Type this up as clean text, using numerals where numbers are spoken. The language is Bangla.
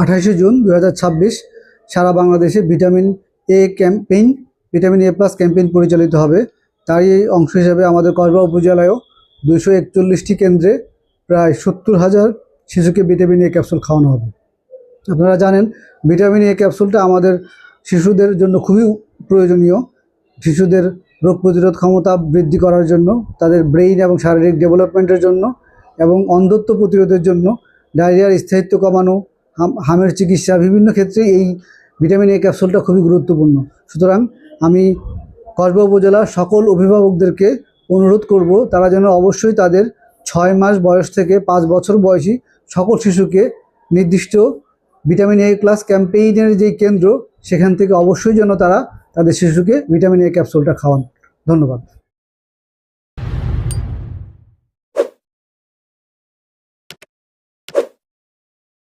28 জুন 2026 সারা বাংলাদেশে ভিটামিন এ প্লাস ক্যাম্পেইন পরিচালিত হবে। তারই অংশ হিসেবে আমাদের কসবা উপজেলায়ও 241টি কেন্দ্রে প্রায় 70,000 শিশুকে ভিটামিন এ ক্যাপসুল খাওয়ানো হবে। আপনারা জানেন ভিটামিন এ ক্যাপসুলটা আমাদের শিশুদের জন্য খুবই প্রয়োজনীয়। শিশুদের রোগ প্রতিরোধ ক্ষমতা বৃদ্ধি করার জন্য, তাদের ব্রেইন এবং শারীরিক ডেভেলপমেন্টের জন্য এবং অন্ধত্ব প্রতিরোধের জন্য, ডায়রিয়ার স্থায়িত্ব কমানো, হামের চিকিৎসা, বিভিন্ন ক্ষেত্রে এই ভিটামিন এ ক্যাপসুলটা খুবই গুরুত্বপূর্ণ। সুতরাং আমি কসবা উপজেলার সকল অভিভাবকদেরকে অনুরোধ করব তারা যেন অবশ্যই তাদের 6 মাস বয়স থেকে 5 বছর বয়সী সকল শিশুকে নির্দিষ্ট ভিটামিন এ প্লাস ক্যাম্পেইনের যেই কেন্দ্র সেখান থেকে অবশ্যই যেন তারা তাদের শিশুকে ভিটামিন এ ক্যাপসুলটা খাওয়ান। ধন্যবাদ।